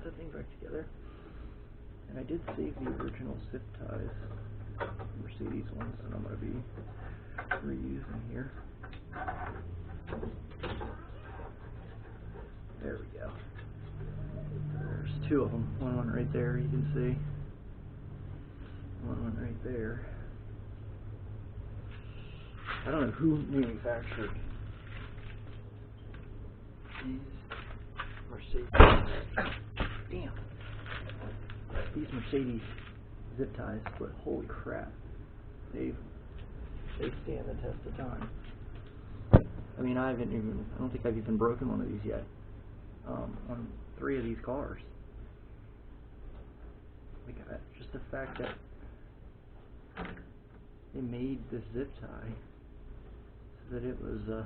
got that thing back together. And I did save the original zip ties, Mercedes ones, that I'm going to be reusing here. There we go. There's two of them. One went right there, you can see. One went right there. I don't know who manufactured these Mercedes. Damn. These Mercedes zip ties, but holy crap, they stand the test of time. I mean, I don't think I've even broken one of these yet. On 3 of these cars. Like, just the fact that they made this zip tie so that it was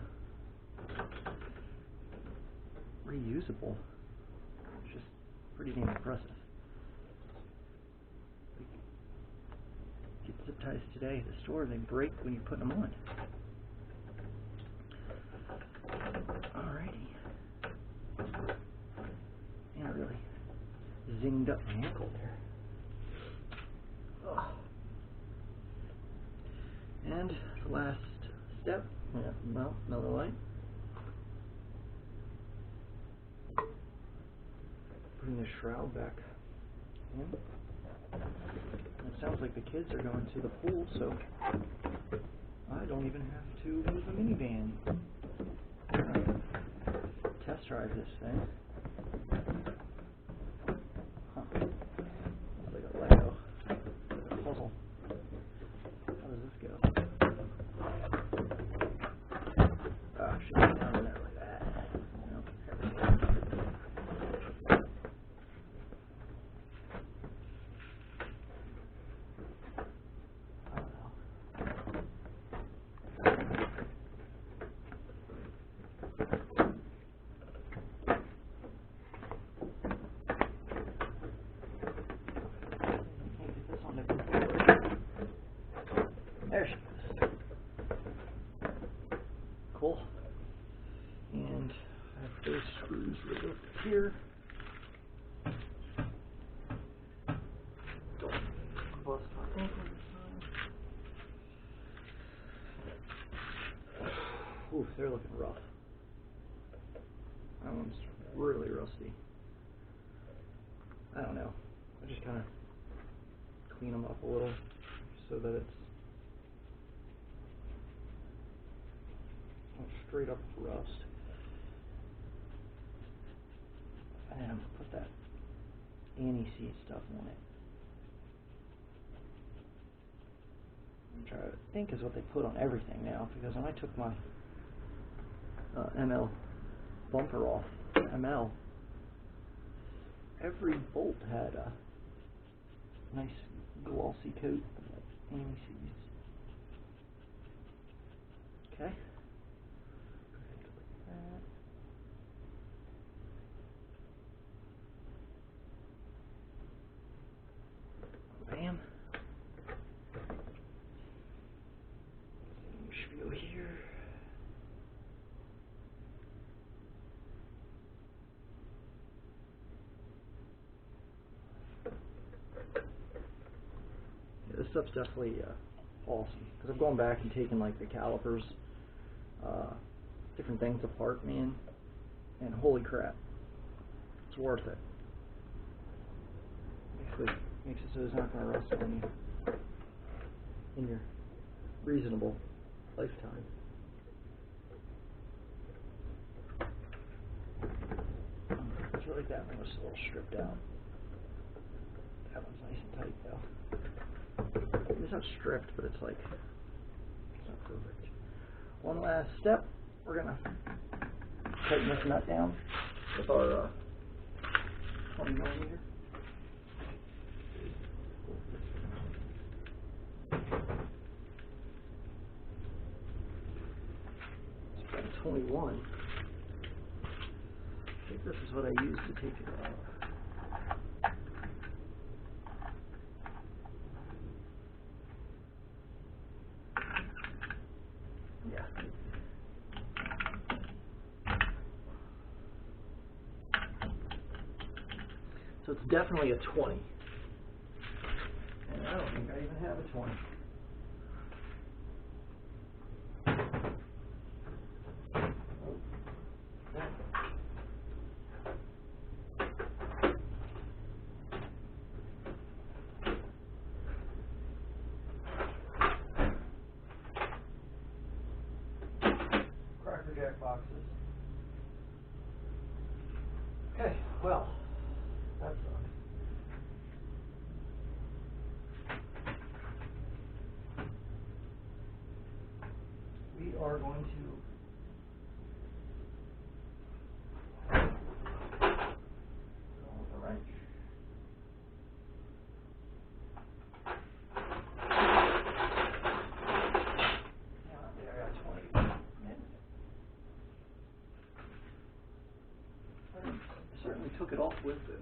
reusable. It's just pretty damn impressive. Get zip ties today at the store, they break when you put them on. Alrighty. And I really zinged up my ankle there. Ugh. And the last step, well, another light. Putting the shroud back in. It sounds like the kids are going to the pool, so I don't even have to move a minivan. Test drive this thing. Huh. It's like a Lego puzzle. How does this go? I should have done that like that. Nope. There she goes. Cool. And I have those screws right up here. Don't bust my ankle this time. Ooh, they're looking rough. That one's really rusty. I don't know. I just kind of clean them up a little so that it's straight up rust. And then I'm going to put that anti-seed stuff on it. Which I think is what they put on everything now, because when I took my ML bumper off, ML, every bolt had a nice glossy coat of anti-seeds. Okay. Bam. Spiel here. Yeah, this stuff's definitely awesome, because I've gone back and taken like the calipers, different things apart, man, and holy crap, it's worth it. Basically makes it so it's not going to rust on you in your reasonable lifetime. I feel like that one was a little stripped out. That one's nice and tight though. It's not stripped, but it's like, it's not perfect. One last step, we're going to tighten this nut down with our 20 millimeter. 21. I think this is what I used to take it off. Yeah. So it's definitely a 20. And I don't think I even have a 20. Cracker Jack boxes. Okay, well, that sucks. We are going to go with a wrench. Yeah, I got 20. I certainly took it off with this.